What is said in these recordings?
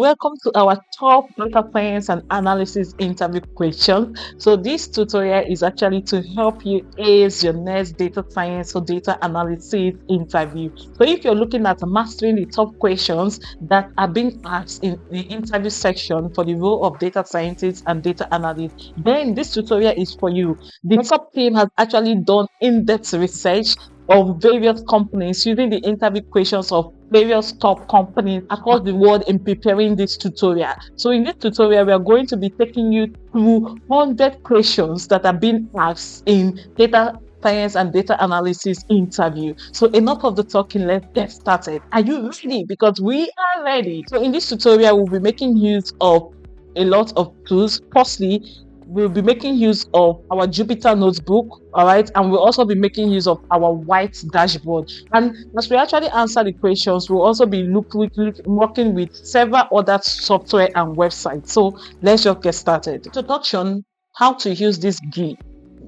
welcome to our top data science and analysis interview questions. So this tutorial is actually to help you ace your next data science or data analysis interview. So if you're looking at mastering the top questions that are being asked in the interview section for the role of data scientist and data analyst, then this tutorial is for you. The TekUp team has actually done in-depth research of various companies using the interview questions of various top companies across the world in preparing this tutorial. So in this tutorial, we are going to be taking you through 100 questions that are being asked in data science and data analysis interview. So enough of the talking, let's get started. Are you ready? Because we are ready. So in this tutorial, we'll be making use of a lot of tools. Firstly, we'll be making use of our Jupyter notebook, all right, and we'll also be making use of our white dashboard. And as we actually answer the questions, we'll also be working with several other software and websites. So let's just get started. Introduction: how to use this GUI.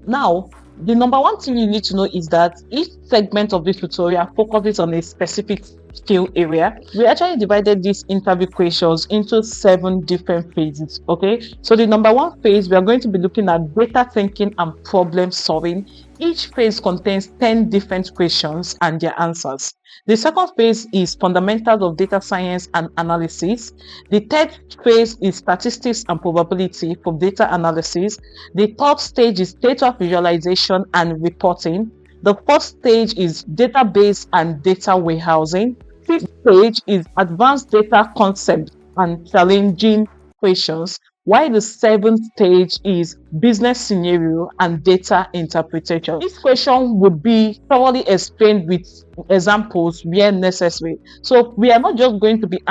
Now, the number one thing you need to know is that each segment of this tutorial focuses on a specific skill area. We actually divided these interview questions into 7 different phases. Okay, so the number one phase, we are going to be looking at data thinking and problem solving. Each phase contains 10 different questions and their answers. The second phase is fundamentals of data science and analysis. The third phase is statistics and probability for data analysis. The third stage is data visualization and reporting. The fourth stage is database and data warehousing. Fifth stage is advanced data concepts and challenging questions, while the seventh stage is business scenario and data interpretation. This question would be thoroughly explained with examples where necessary. So we are not just going to be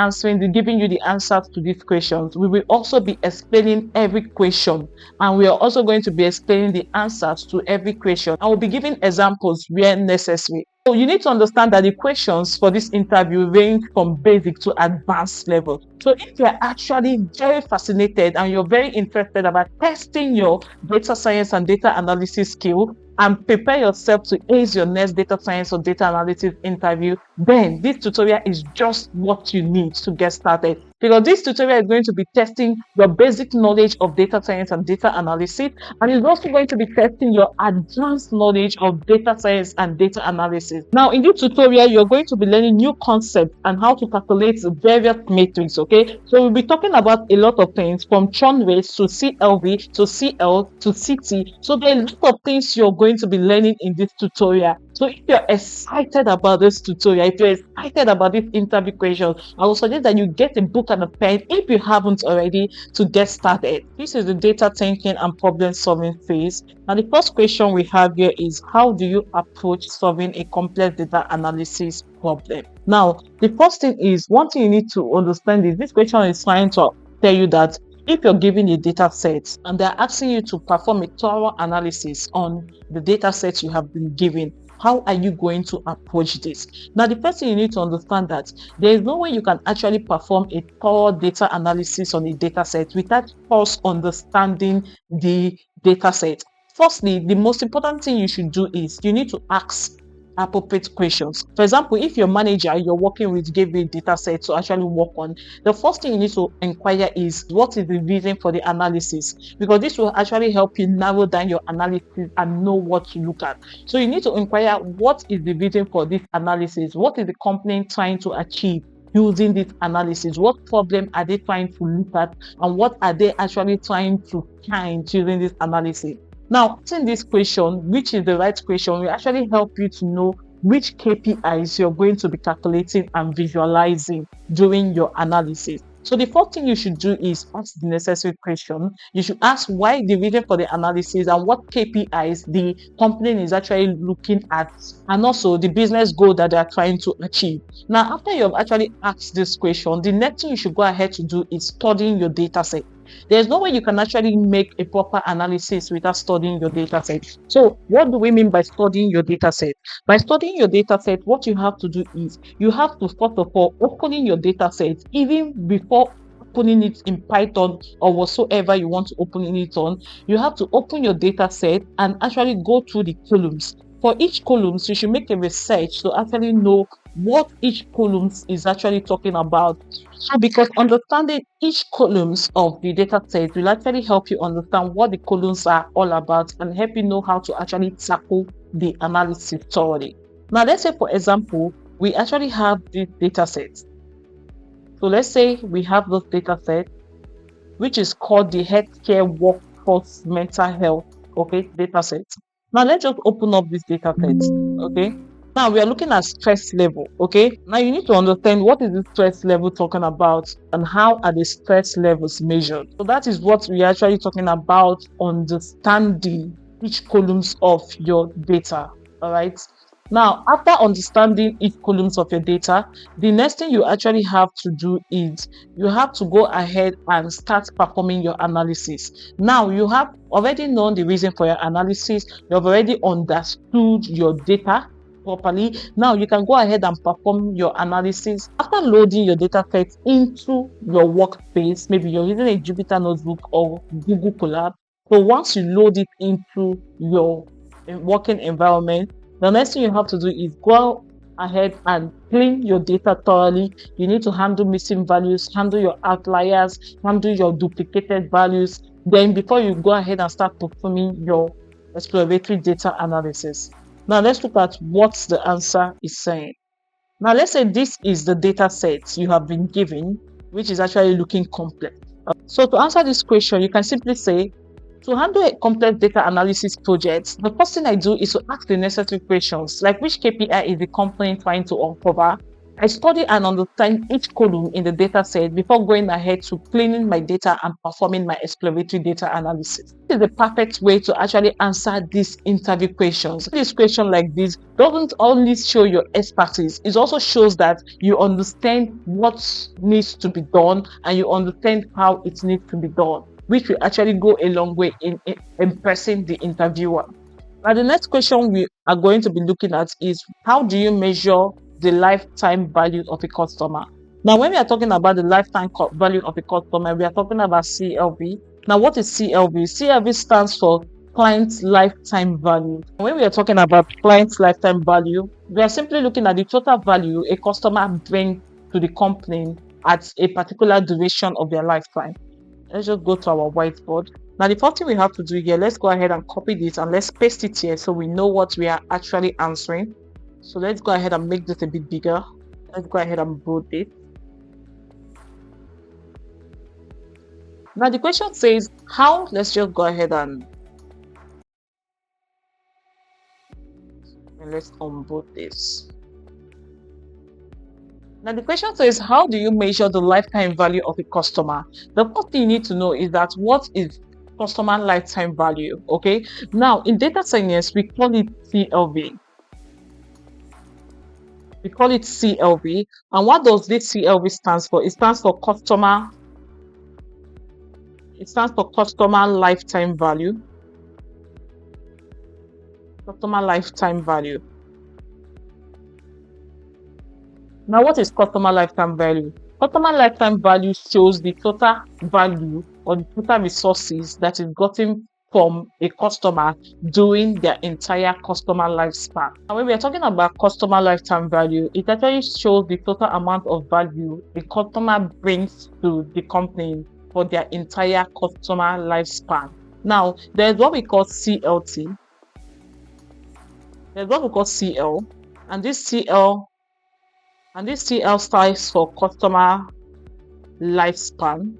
giving you the answers to these questions. We will also be explaining every question, and we are also going to be explaining the answers to every question. I will be giving examples where necessary. So you need to understand that the questions for this interview range from basic to advanced level. So if you're actually very fascinated and you're very interested about testing your data science and data analysis skill and prepare yourself to ace your next data science or data analysis interview, then this tutorial is just what you need to get started. Because this tutorial is going to be testing your basic knowledge of data science and data analysis, and it's also going to be testing your advanced knowledge of data science and data analysis. Now, in this tutorial, you're going to be learning new concepts and how to calculate various metrics, okay? So we'll be talking about a lot of things, from churn rates to CLV to CL to CT. So there are a lot of things you're going to be learning in this tutorial. So if you're excited about this tutorial, if you're excited about this interview question, I will suggest that you get a book and a pen if you haven't already to get started. This is the data thinking and problem solving phase. Now the first question we have here is, how do you approach solving a complex data analysis problem? Now the first thing is, one thing you need to understand is this question is trying to tell you that if you're given a data set and they're asking you to perform a thorough analysis on the data set you have been given, how are you going to approach this? Now, the first thing you need to understand that there is no way you can actually perform a thorough data analysis on a data set without first understanding the data set. Firstly, the most important thing you should do is you need to ask appropriate questions. For example, if your manager you're working with gave you a data set to actually work on, the first thing you need to inquire is, what is the reason for the analysis? Because this will actually help you narrow down your analysis and know what to look at. So you need to inquire, what is the reason for this analysis? What is the company trying to achieve using this analysis? What problem are they trying to look at, and what are they actually trying to find using this analysis? Now, asking this question, which is the right question, will actually help you to know which KPIs you're going to be calculating and visualizing during your analysis. So the first thing you should do is ask the necessary question. You should ask why the reason for the analysis and what KPIs the company is actually looking at, and also the business goal that they are trying to achieve. Now, after you have actually asked this question, the next thing you should go ahead to do is studying your data set. There's no way you can actually make a proper analysis without studying your data set. So what do we mean by studying your data set? By studying your data set, what you have to do is you have to, first of all, opening your data set even before opening it in Python or whatsoever you want to open it on. You have to open your data set and actually go through the columns. For each column, you should make a research to actually know what each columns is actually talking about. So because understanding each columns of the data set will actually help you understand what the columns are all about and help you know how to actually tackle the analysis thoroughly. Now let's say, for example, we actually have this data set. So let's say we have this data set, which is called the healthcare workforce mental health, okay, data set. Now let's just open up this data set, okay. Now we are looking at stress level, okay. Now you need to understand what is the stress level talking about and how are the stress levels measured. So that is what we are actually talking about, understanding each columns of your data, all right. Now, after understanding each columns of your data, the next thing you actually have to do is you have to go ahead and start performing your analysis. Now, you have already known the reason for your analysis. You have already understood your data properly. Now, you can go ahead and perform your analysis after loading your data set into your workspace. Maybe you're using a Jupyter Notebook or Google Colab. So once you load it into your working environment, the next thing you have to do is go ahead and clean your data thoroughly. You need to handle missing values, handle your outliers, handle your duplicated values. Then before you go ahead and start performing your exploratory data analysis. Now let's look at what the answer is saying. Now let's say this is the data set you have been given, which is actually looking complex. So to answer this question, you can simply say, to handle a complex data analysis project, the first thing I do is to ask the necessary questions, like which KPI is the company trying to uncover. I study and understand each column in the data set before going ahead to cleaning my data and performing my exploratory data analysis. This is the perfect way to actually answer these interview questions. This question like this doesn't only show your expertise, it also shows that you understand what needs to be done and you understand how it needs to be done, which will actually go a long way in impressing the interviewer. Now, the next question we are going to be looking at is, how do you measure the lifetime value of a customer? Now, when we are talking about the lifetime value of a customer, we are talking about CLV. Now, what is CLV? CLV stands for client's lifetime value. When we are talking about client's lifetime value, we are simply looking at the total value a customer brings to the company at a particular duration of their lifetime. Let's just go to our whiteboard. Now, the first thing we have to do here, let's go ahead and copy this and let's paste it here so we know what we are actually answering. So let's go ahead and make this a bit bigger. Let's go ahead and bold it. Now, the question says, how? Let's just go ahead and let's unbold this. Now, the question says, how do you measure the lifetime value of a customer? The first thing you need to know is that what is customer lifetime value, okay? Now, in data science, we call it CLV. We call it CLV. And what does this CLV stands for? It stands for customer. It stands for customer lifetime value. Customer lifetime value. Now, what is customer lifetime value? Customer lifetime value shows the total value or the total resources that is gotten from a customer during their entire customer lifespan. And when we are talking about customer lifetime value, it actually shows the total amount of value a customer brings to the company for their entire customer lifespan. Now, there's what we call CLT. There's what we call CL, and this CL stands for customer lifespan.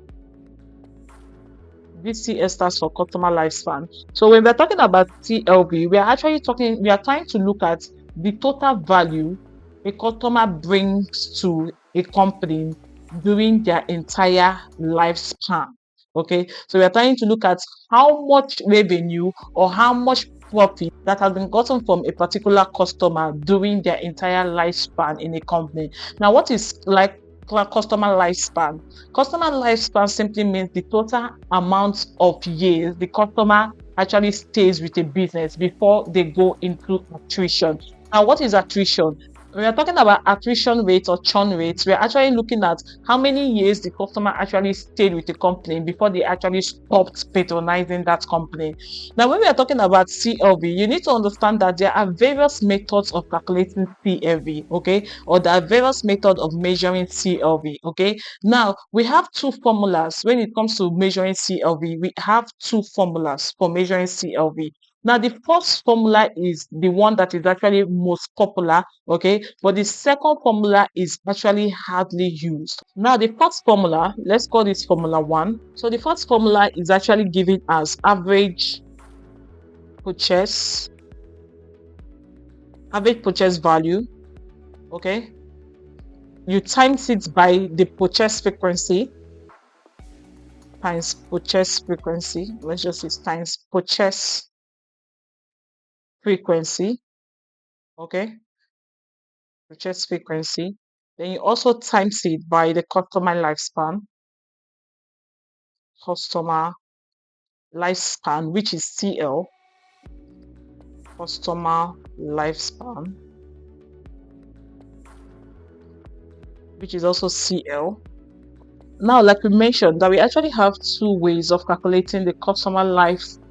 This CS stands for customer lifespan. So when we're talking about CLV, we are trying to look at the total value a customer brings to a company during their entire lifespan. Okay, so we are trying to look at how much revenue or how much profit that has been gotten from a particular customer during their entire lifespan in a company. Now, what is like customer lifespan? Customer lifespan simply means the total amount of years the customer actually stays with a business before they go into attrition. Now, what is attrition? When we are talking about attrition rate or churn rates, we are actually looking at how many years the customer actually stayed with the company before they actually stopped patronizing that company. Now, when we are talking about CLV, you need to understand that there are various methods of calculating CLV, okay, or there are various methods of measuring CLV, okay. Now, we have two formulas when it comes to measuring CLV. We have two formulas for measuring CLV. Now, the first formula is the one that is actually most popular, okay, but the second formula is actually hardly used. Now, the first formula, let's call this formula 1. So the first formula is actually given as average purchase value, okay. You times it by the purchase frequency times purchase frequency. Let's just use times purchase frequency, okay, purchase frequency. Then you also times it by the customer lifespan, which is CL, customer lifespan, which is also CL. Now, like we mentioned, that we actually have two ways of calculating the customer lifetime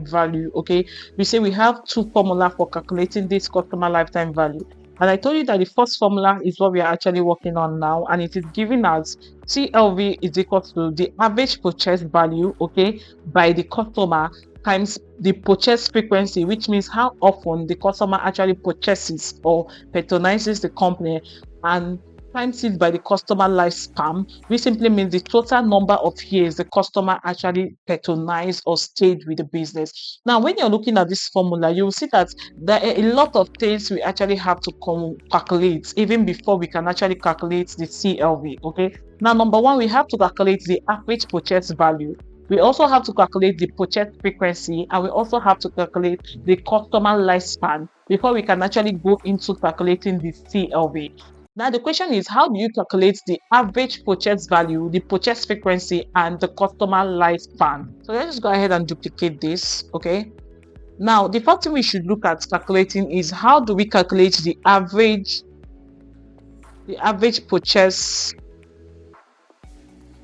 value, okay. We say we have two formula for calculating this customer lifetime value, and I told you that the first formula is what we are actually working on now, and it is given as CLV is equal to the average purchase value, okay, by the customer times the purchase frequency, which means how often the customer actually purchases or patronizes the company, and times it by the customer lifespan, which simply means the total number of years the customer actually patronized or stayed with the business. Now, when you're looking at this formula, you will see that there are a lot of things we actually have to calculate even before we can actually calculate the CLV, okay. Now, number one, we have to calculate the average purchase value. We also have to calculate the purchase frequency, and we also have to calculate the customer lifespan before we can actually go into calculating the CLV. Now, the question is, how do you calculate the average purchase value, the purchase frequency, and the customer lifespan? So let's just go ahead and duplicate this, okay? Now, the first thing we should look at calculating is how do we calculate the average purchase.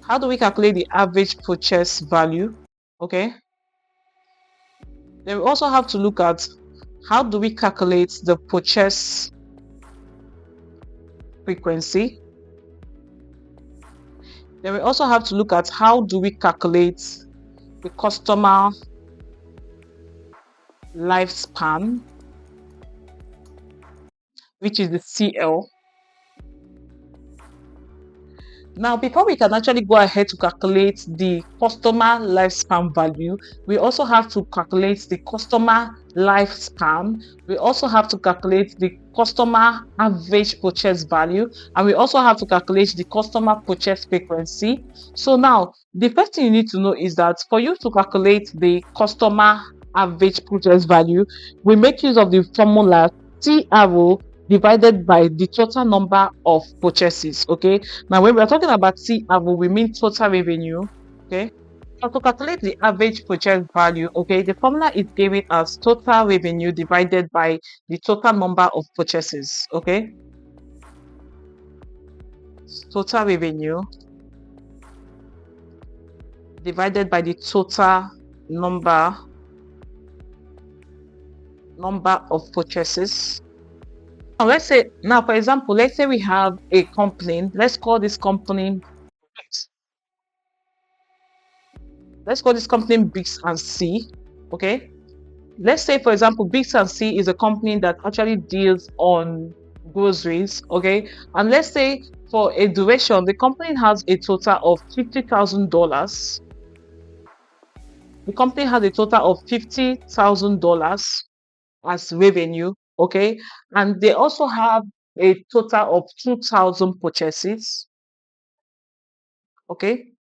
How do we calculate the average purchase value? Okay. Then we also have to look at how do we calculate the purchase frequency. Then we also have to look at how do we calculate the customer lifespan, which is the CL. Now, before we can actually go ahead to calculate the customer lifespan value, we also have to calculate the customer lifespan. We also have to calculate the customer average purchase value, and we also have to calculate the customer purchase frequency. So now, the first thing you need to know is that for you to calculate the customer average purchase value, we make use of the formula TRO divided by the total number of purchases, okay. Now, when we're talking about TRO, we mean total revenue, okay. Now, to calculate the average purchase value, okay, the formula is given as total revenue divided by the total number of purchases, okay. Total revenue divided by the total number of purchases. Now, for example, let's say we have a company. Let's call this company Biggs and C. Okay. Let's say, for example, Biggs and C is a company that actually deals on groceries. Okay. And let's say for a duration, the company has a total of $50,000. The company has a total of $50,000 as revenue, okay, and they also have a total of 2,000 purchases, okay,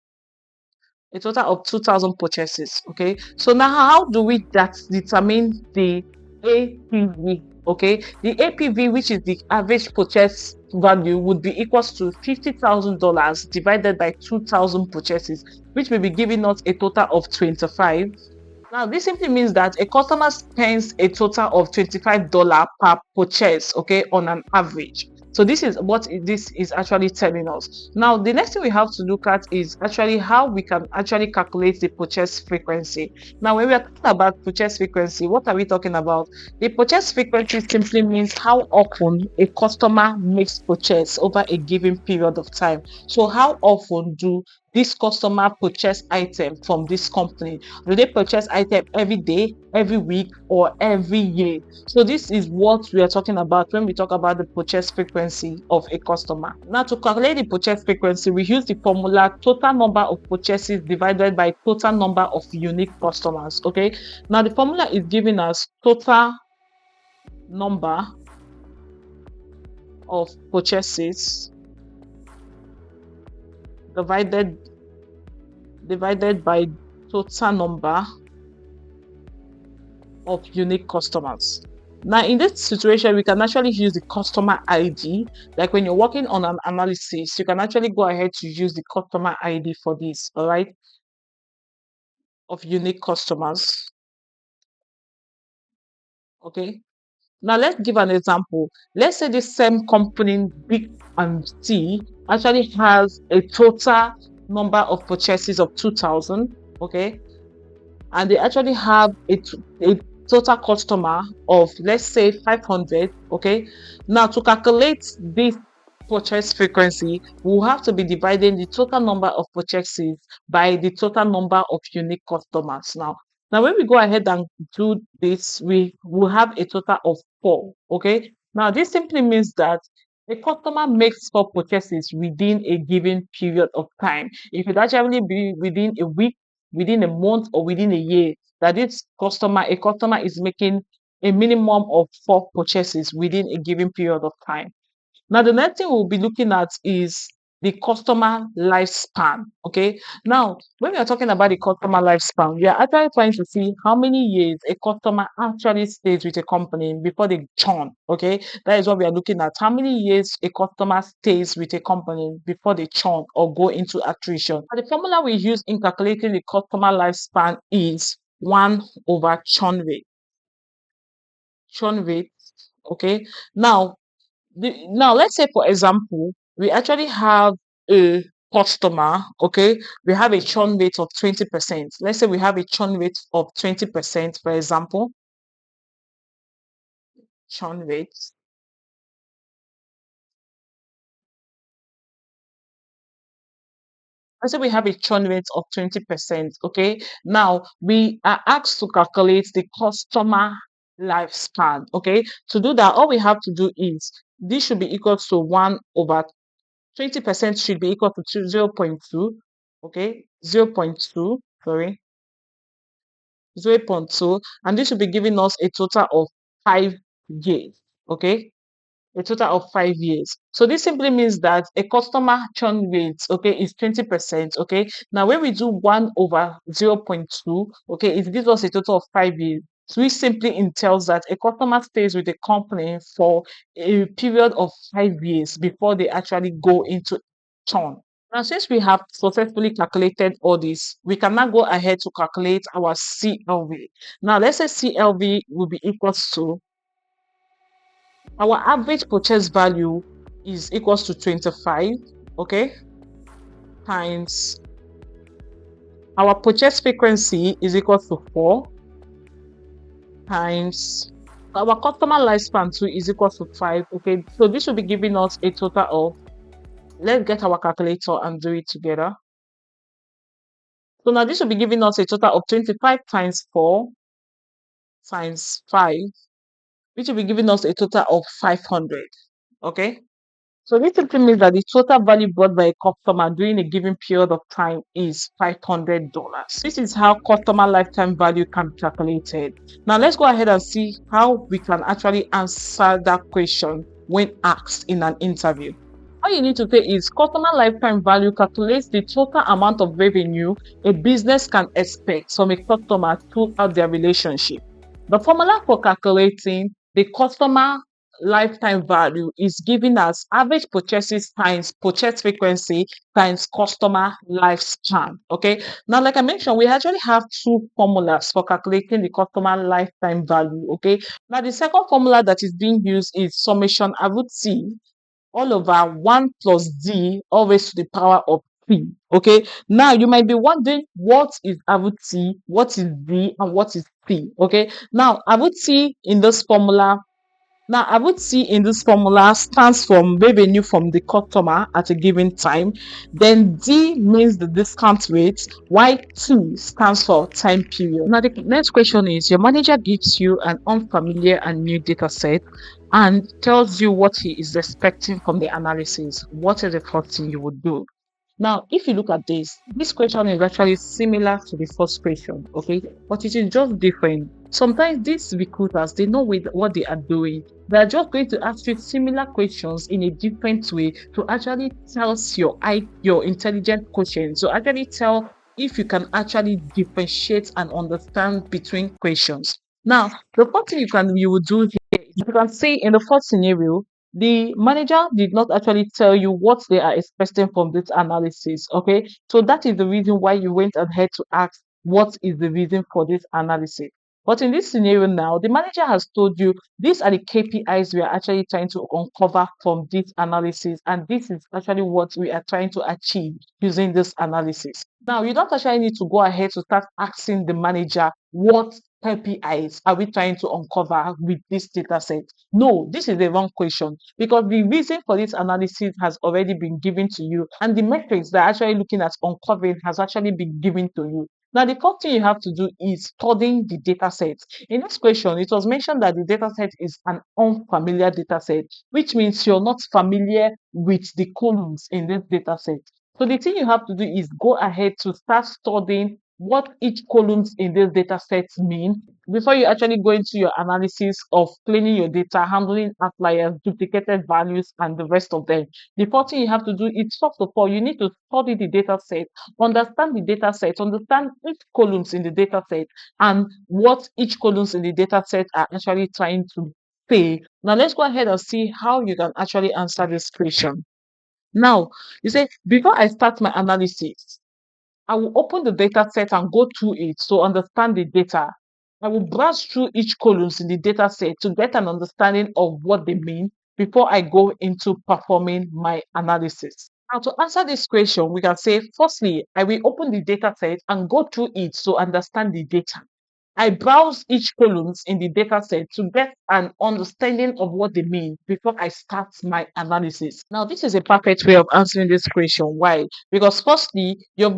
a total of 2,000 purchases, okay. So now, how do we determine the APV? Okay, the APV, which is the average purchase value, would be equals to $50,000 divided by 2,000 purchases, which will be giving us a total of 25. Now, this simply means that a customer spends a total of $25 per purchase, okay, on an average. So this is what this is actually telling us. Now, the next thing we have to look at is actually how we can actually calculate the purchase frequency. Now, when we are talking about purchase frequency, what are we talking about? The purchase frequency simply means how often a customer makes purchase over a given period of time. So how often do this customer purchase item from this company? Do they purchase item every day, every week, or every year? So this is what we are talking about when we talk about the purchase frequency of a customer. Now, to calculate the purchase frequency, we use the formula total number of purchases divided by total number of unique customers. Okay. Now the formula is giving us total number of purchases divided by total number of unique customers. Now, in this situation, we can actually use the customer ID. Like when you're working on an analysis, you can actually go ahead to use the customer ID for this, all right, of unique customers. Okay. Now, let's give an example. Let's say the same company, B and C, actually has a total number of purchases of 2,000. Okay. And they actually have a total customer of, let's say, 500. Okay. Now, to calculate this purchase frequency, we'll have to be dividing the total number of purchases by the total number of unique customers. Now when we go ahead and do this, we will have a total of 4. Okay. Now this simply means that a customer makes 4 purchases within a given period of time. It could actually be within a week, within a month, or within a year, that a customer is making a minimum of 4 purchases within a given period of time. Now, the next thing we'll be looking at is the customer lifespan. Okay. Now, when we are talking about the customer lifespan, we are actually trying to see how many years a customer actually stays with a company before they churn. Okay. That is what we are looking at. How many years a customer stays with a company before they churn or go into attrition. And the formula we use in calculating the customer lifespan is 1 over churn rate. Churn rate. Okay. Now let's say, for example, we actually have a customer. Okay, we have a churn rate of 20%. Let's say we have a churn rate of 20%, for example. Churn rate. Let's say we have a churn rate of 20%. Okay, now we are asked to calculate the customer lifespan. Okay, to do that, all we have to do is this should be equal to 1 over 20% should be equal to 0.2. Okay, 0.2, sorry, 0.2, and this will be giving us a total of 5 years. Okay, a total of 5 years. So this simply means that a customer churn rate, okay, is 20%. Okay, now when we do 1 over 0.2, okay, it gives us a total of 5 years. So which simply entails that a customer stays with the company for a period of 5 years before they actually go into churn. Now, since we have successfully calculated all this, we can now go ahead to calculate our CLV. Now, let's say CLV will be equal to our average purchase value is equals to 25, okay, times our purchase frequency is equal to 4 times our customer lifespan too is equal to 5. Okay, so this will be giving us a total of, let's get our calculator and do it together. So now this will be giving us a total of 25 times 4 times 5, which will be giving us a total of 500. Okay. So this simply means that the total value brought by a customer during a given period of time is $500. This is how customer lifetime value can be calculated. Now let's go ahead and see how we can actually answer that question when asked in an interview. All you need to say is customer lifetime value calculates the total amount of revenue a business can expect from a customer throughout their relationship. The formula for calculating the customer lifetime value is giving us average purchases times purchase frequency times customer lifespan. Okay. Now, like I mentioned, we actually have two formulas for calculating the customer lifetime value. Okay. Now, the second formula that is being used is summation root T all over 1 plus D always to the power of P. Okay. Now, you might be wondering what is root T, what is D, and what is P. Okay. Now, root T in this formula now, I would see in this formula stands for revenue from the customer at a given time. Then D means the discount rate, while T stands for time period. Now, the next question is your manager gives you an unfamiliar and new data set and tells you what he is expecting from the analysis. What is the first thing you would do? Now, if you look at this question is actually similar to the first question, okay? But it is just different. Sometimes these recruiters, they know what they are doing. They are just going to ask you similar questions in a different way to actually tell your intelligent quotient. So actually tell if you can actually differentiate and understand between questions. Now, the first thing you would do here, you can see in the first scenario, the manager did not actually tell you what they are expecting from this analysis. Okay, so that is the reason why you went ahead to ask what is the reason for this analysis. But in this scenario now, the manager has told you these are the KPIs we are actually trying to uncover from this analysis, and this is actually what we are trying to achieve using this analysis. Now, you don't actually need to go ahead to start asking the manager what KPIs are we trying to uncover with this data set. No, this is the wrong question because the reason for this analysis has already been given to you, and the metrics that are actually looking at uncovering has actually been given to you. Now, the first thing you have to do is studying the data set. In this question, it was mentioned that the data set is an unfamiliar data set, which means you're not familiar with the columns in this data set. So the thing you have to do is go ahead to start studying what each columns in this data set mean before you actually go into your analysis of cleaning your data, handling outliers, duplicated values, and the rest of them. The first thing you have to do is, first of all, you need to study the data set, understand the data set, understand each columns in the data set, and what each columns in the data set are actually trying to say. Now, let's go ahead and see how you can actually answer this question. Now, you say, before I start my analysis, I will open the data set and go through it to understand the data. I will browse through each columns in the data set to get an understanding of what they mean before I go into performing my analysis. Now, to answer this question, we can say, firstly, I will open the data set and go through it to understand the data. I browse each columns in the data set to get an understanding of what they mean before I start my analysis. Now, this is a perfect way of answering this question. Why? Because firstly, the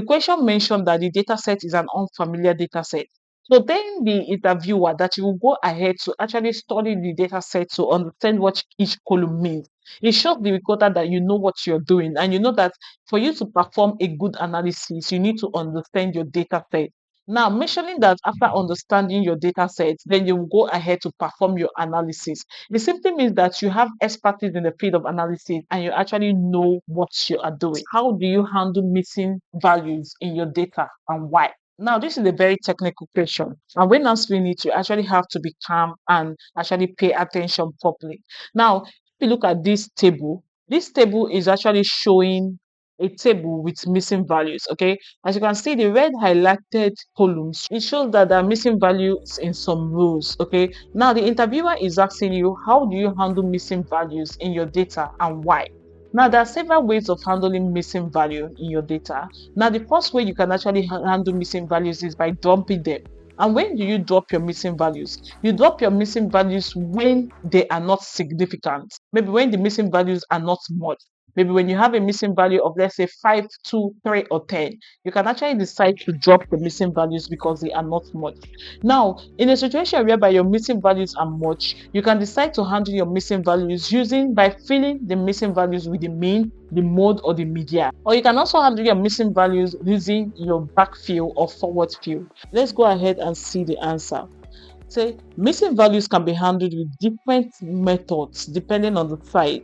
question mentioned that the data set is an unfamiliar data set. So then the interviewer that you will go ahead to actually study the data set to understand what each column means. It shows the recruiter that you know what you're doing, and you know that for you to perform a good analysis, you need to understand your data set. Now, mentioning that after understanding your data set, then you will go ahead to perform your analysis. It simply means that you have expertise in the field of analysis and you actually know what you are doing. How do you handle missing values in your data and why? Now, this is a very technical question. And when answering it, you actually have to be calm and actually pay attention properly. Now, if you look at this table is actually showing a table with missing values. Okay, as you can see, the red highlighted columns, it shows that there are missing values in some rows. Okay, now the interviewer is asking you, how do you handle missing values in your data and why? Now, there are several ways of handling missing value in your data. Now, the first way you can actually handle missing values is by dumping them. And when do you drop your missing values? You drop your missing values when they are not significant. Maybe when the missing values are not much. Maybe when you have a missing value of, let's say, 5, 2, 3, or 10, you can actually decide to drop the missing values because they are not much. Now, in a situation whereby your missing values are much, you can decide to handle your missing values by filling the missing values with the mean, the mode, or the median. Or you can also handle your missing values using your backfill or forward fill. Let's go ahead and see the answer. Say, missing values can be handled with different methods depending on the size.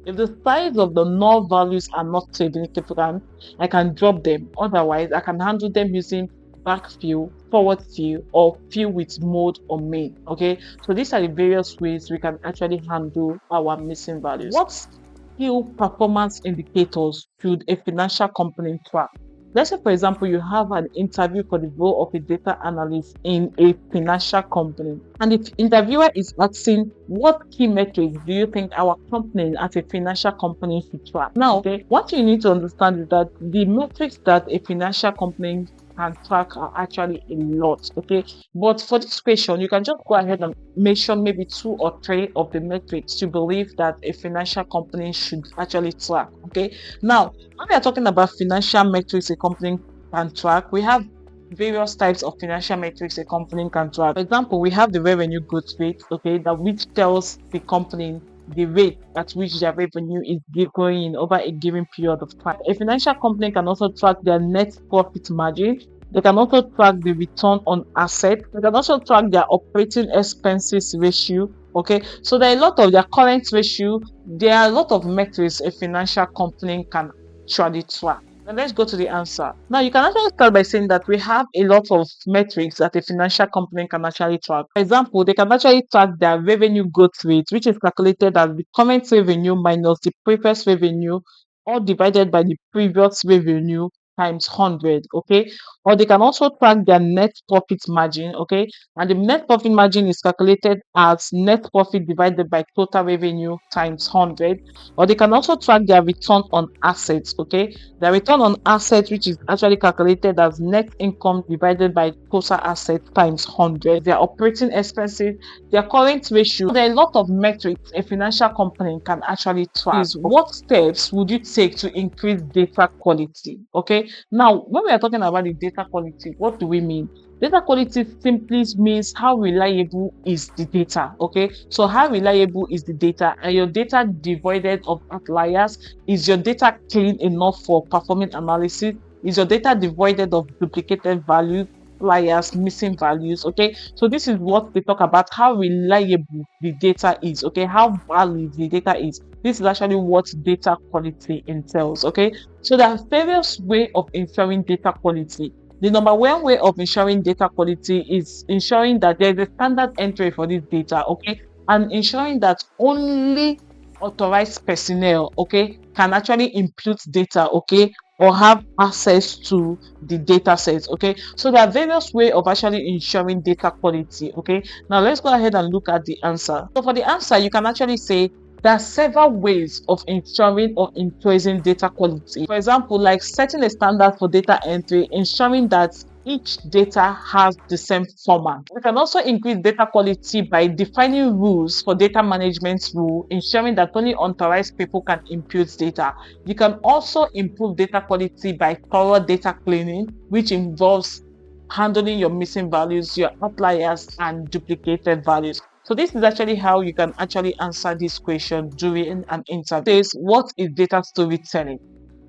If the size of the null values are not significant, I can drop them. Otherwise, I can handle them using backfill, forward fill, or fill with mode or main. Okay, so these are the various ways we can actually handle our missing values. What skill performance indicators should a financial company track? Let's say, for example, you have an interview for the role of a data analyst in a financial company, and the interviewer is asking, what key metrics do you think our company as a financial company should track? Now, okay, what you need to understand is that the metrics that a financial company can track are actually a lot. Okay, but for this question, you can just go ahead and mention maybe 2 or 3 of the metrics you believe that a financial company should actually track. Okay, now when we are talking about financial metrics a company can track, we have various types of financial metrics a company can track. For example, we have the revenue growth rate, okay, that which tells the company the rate at which their revenue is growing over a given period of time. A financial company can also track their net profit margin. They can also track the return on assets. They can also track their operating expenses ratio. Okay, so there are a lot of their current ratio. There are a lot of metrics a financial company can actually track. Now let's go to the answer. Now you can actually start by saying that we have a lot of metrics that a financial company can actually track. For example, they can actually track their revenue growth rate, which is calculated as the current revenue minus the previous revenue, or divided by the previous revenue times 100. Okay, or they can also track their net profit margin. Okay, and the net profit margin is calculated as net profit divided by total revenue times 100. Or they can also track their return on assets. Okay, the return on assets, which is actually calculated as net income divided by total assets times 100. Their operating expenses, their current ratio. There are a lot of metrics a financial company can actually track. Is what steps would you take to increase data quality? Okay, now when we are talking about the data quality, what do we mean? Data quality simply means how reliable is the data. Okay, so how reliable is the data? Are your data devoid of outliers? Is your data clean enough for performing analysis? Is your data devoid of duplicated values, outliers, missing values? Okay, so this is what we talk about, how reliable the data is. Okay, how valid the data is. This is actually what data quality entails. Okay, so there are various ways of ensuring data quality. The number one way of ensuring data quality is ensuring that there is a standard entry for this data, okay, and ensuring that only authorized personnel, okay, can actually input data, okay, or have access to the data sets. Okay, so there are various ways of actually ensuring data quality. Okay, now let's go ahead and look at the answer. So for the answer, you can actually say there are several ways of ensuring or increasing data quality. For example, like setting a standard for data entry, ensuring that each data has the same format. We can also increase data quality by defining rules for data management rule, ensuring that only authorized people can input data. You can also improve data quality by thorough data cleaning, which involves handling your missing values, your outliers, and duplicated values. So this is actually how you can actually answer this question during an interview. It says, what is data storytelling?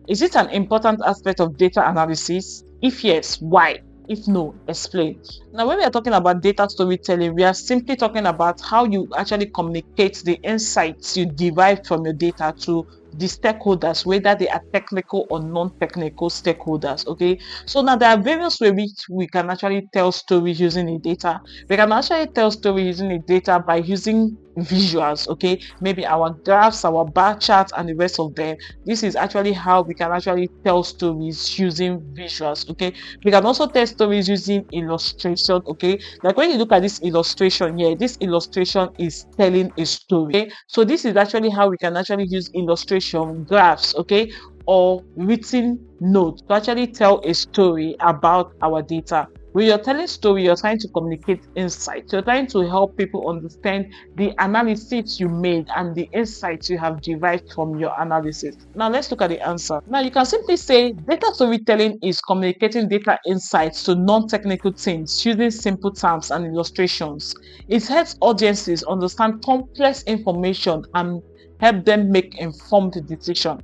Is it an important aspect of data analysis? If yes, why? If no, explain. Now, when we are talking about data storytelling, we are simply talking about how you actually communicate the insights you derive from your data to the stakeholders, whether they are technical or non-technical stakeholders. Okay, so now there are various ways which we can actually tell stories using the data. We can actually tell stories using the data by using visuals. Okay, maybe our graphs, our bar charts, and the rest of them. This is actually how we can actually tell stories using visuals. Okay, we can also tell stories using illustration. Okay, like when you look at this illustration here, this illustration is telling a story. Okay, so this is actually how we can actually use illustration, graphs, okay, or written notes to actually tell a story about our data. When you're telling story, you're trying to communicate insights. You're trying to help people understand the analysis you made and the insights you have derived from your analysis. Now let's look at the answer. Now you can simply say data storytelling is communicating data insights to non-technical teams using simple terms and illustrations. It helps audiences understand complex information and help them make informed decisions.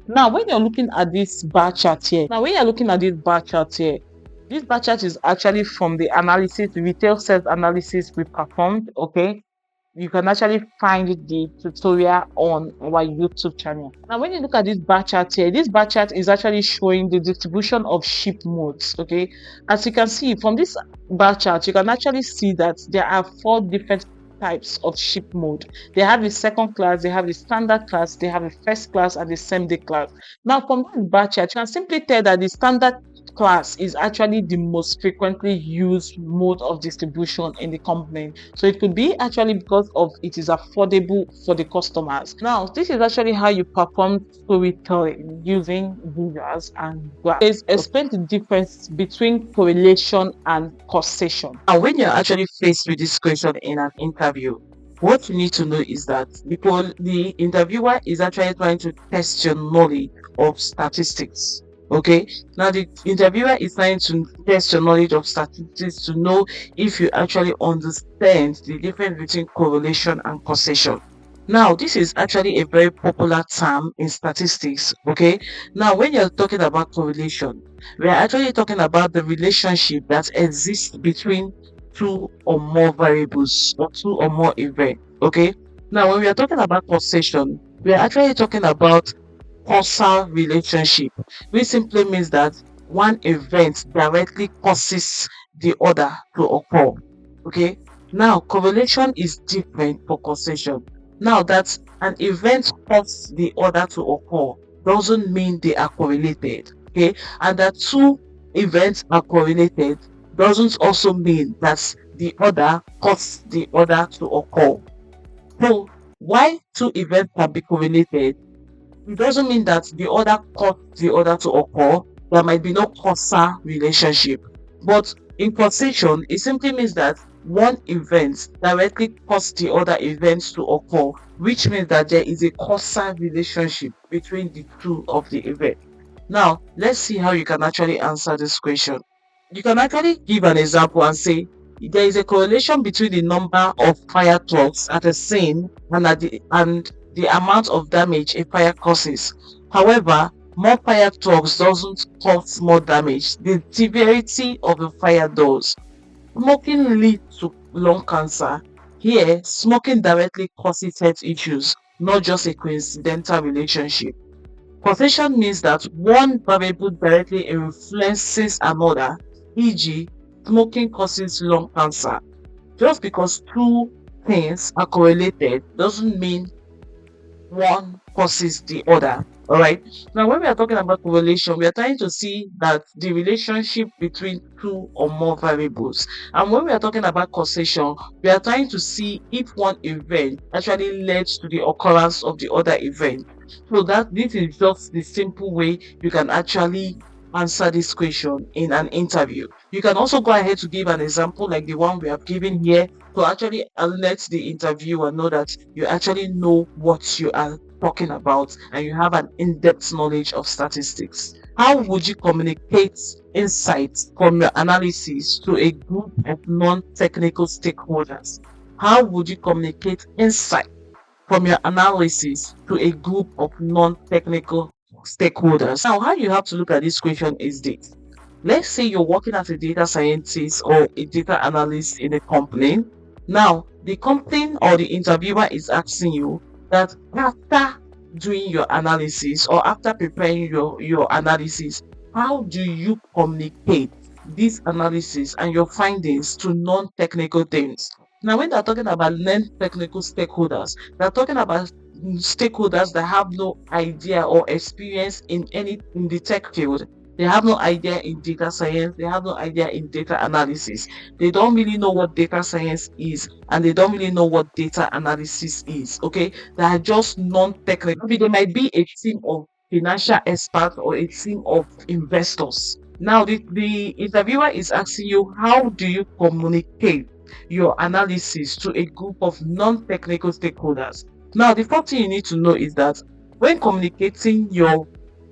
Now, when you're looking at this bar chart here, this bar chart is actually from the analysis, the retail sales analysis we performed. Okay, you can actually find the tutorial on our YouTube channel. Now, when you look at this bar chart here, this bar chart is actually showing the distribution of ship modes. Okay, as you can see from this bar chart, you can actually see that there are 4 different types of ship mode. They have the second class, they have the standard class, they have the first class, and the same-day class. Now, from that bar chart, you can simply tell that the standard class is actually the most frequently used mode of distribution in the company. So it could be actually because of it is affordable for the customers. Now, this is actually how you perform storytelling using visuals and graphs. Explain the difference between correlation and causation. And when you're actually faced with this question in an interview, what you need to know is that the interviewer is actually trying to test your knowledge of statistics. Okay, now the interviewer is trying to test your knowledge of statistics to know if you actually understand the difference between correlation and causation. Now, this is actually a very popular term in statistics. Okay, now when you're talking about correlation, we are actually talking about the relationship that exists between two or more variables or two or more events. Okay, now when we are talking about causation, we are actually talking about causal relationship, which simply means that one event directly causes the other to occur. Okay, now correlation is different for causation. Now that an event causes the other to occur doesn't mean they are correlated. Okay, and that two events are correlated doesn't also mean that the other causes the other to occur. So why two events can be correlated, it doesn't mean that the other caused the other to occur. There might be no causal relationship. But in causation, it simply means that one event directly caused the other events to occur, which means that there is a causal relationship between the two of the events. Now, let's see how you can actually answer this question. You can actually give an example and say there is a correlation between the number of fire trucks at a scene and the amount of damage a fire causes. However, more fire trucks doesn't cause more damage. The severity of the fire does. Smoking leads to lung cancer. Here, smoking directly causes health issues, not just a coincidental relationship. Causation means that one variable directly influences another, e.g., smoking causes lung cancer. Just because two things are correlated doesn't mean one causes the other. All right. Now, when we are talking about correlation, we are trying to see that the relationship between two or more variables. And when we are talking about causation, we are trying to see if one event actually led to the occurrence of the other event. So that this is just the simple way you can actually answer this question in an interview. You can also go ahead to give an example like the one we have given here to actually let the interviewer know that you actually know what you are talking about and you have an in-depth knowledge of statistics. How would you communicate insights from your analysis to a group of non-technical stakeholders? How would you communicate insight from your analysis to a group of non-technical stakeholders? Now, how you have to look at this question is this. Let's say you're working as a data scientist or a data analyst in a company. Now, the company or the interviewer is asking you that after doing your analysis or after preparing your analysis, how do you communicate this analysis and your findings to non-technical teams? Now, when they're talking about non-technical stakeholders, they're talking about stakeholders that have no idea or experience in the tech field. They have no idea in data science. They have no idea in data analysis. They don't really know what data science is, and they don't really know what data analysis is. Okay, they are just non-technical. Maybe they might be a team of financial experts or a team of investors. Now, the interviewer is asking you, how do you communicate your analysis to a group of non-technical stakeholders? Now, the first thing you need to know is that when communicating your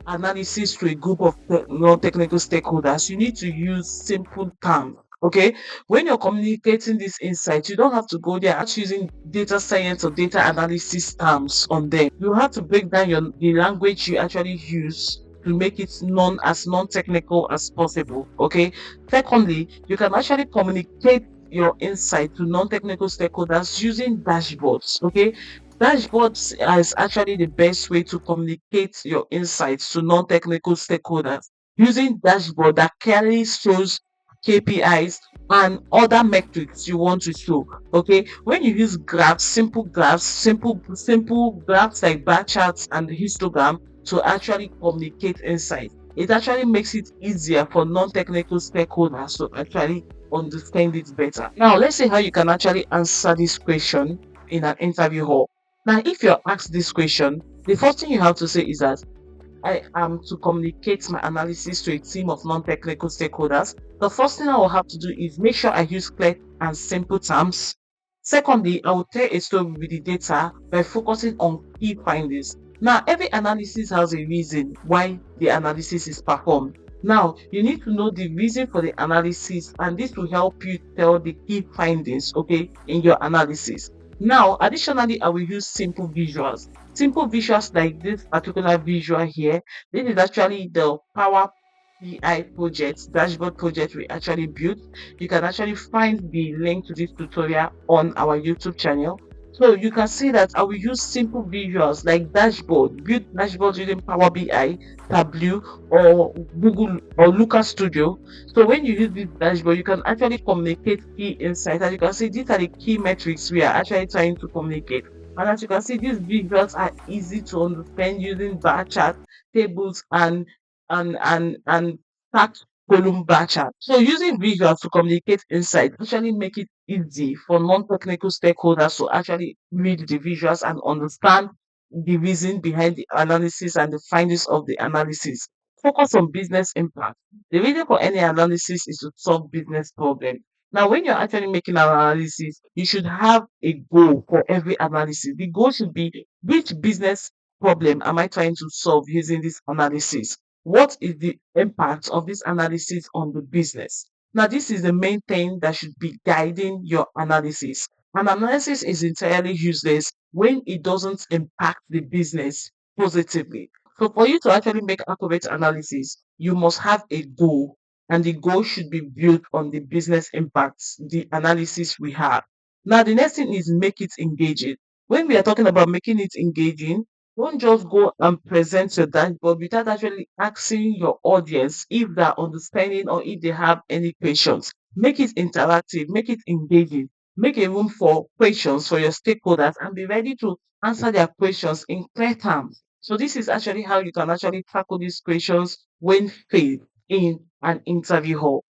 analysis to a group of non-technical stakeholders, you need to use simple terms. Okay, when you're communicating this insight, you don't have to go there and using data science or data analysis terms on them. You have to break down the language you actually use to make it non-technical as possible. Okay, secondly, you can actually communicate your insight to non-technical stakeholders using dashboards. Okay, dashboards is actually the best way to communicate your insights to non-technical stakeholders using dashboard that clearly shows KPIs and other metrics you want to show. Okay, when you use graphs, simple graphs like bar charts and histogram to actually communicate insight, it actually makes it easier for non-technical stakeholders to actually understand it better. Now, let's see how you can actually answer this question in an interview hall. Now, if you're asked this question, the first thing you have to say is that I am to communicate my analysis to a team of non-technical stakeholders. The first thing I will have to do is make sure I use clear and simple terms. Secondly, I will tell a story with the data by focusing on key findings. Now, every analysis has a reason why the analysis is performed. Now, you need to know the reason for the analysis, and this will help you tell the key findings, okay, in your analysis. Now, additionally, I will use simple visuals like this particular visual here. This is actually the Power BI project, dashboard project we actually built. You can actually find the link to this tutorial on our YouTube channel. So you can see that I will use simple visuals like build dashboards using Power BI, Tableau, or Google or Looker Studio. So when you use this dashboard, you can actually communicate key insights. As you can see, these are the key metrics we are actually trying to communicate. And as you can see, these visuals are easy to understand using bar charts, tables, and fact column bar chart. So using visuals to communicate insight actually make it easy for non-technical stakeholders to actually read the visuals and understand the reason behind the analysis and the findings of the analysis. Focus on business impact. The reason for any analysis is to solve business problem. Now, when you're actually making an analysis, you should have a goal for every analysis. The goal should be, which business problem am I trying to solve using this analysis? What is the impact of this analysis on the business? Now, this is the main thing that should be guiding your analysis. An analysis is entirely useless when it doesn't impact the business positively. So, for you to actually make accurate analysis, you must have a goal, and the goal should be built on the business impacts, the analysis we have. Now, the next thing is make it engaging. When we are talking about making it engaging, don't just go and present your dashboard without actually asking your audience if they're understanding or if they have any questions. Make it interactive, make it engaging, make a room for questions for your stakeholders and be ready to answer their questions in clear terms. So this is actually how you can actually tackle these questions when faced in an interview hall.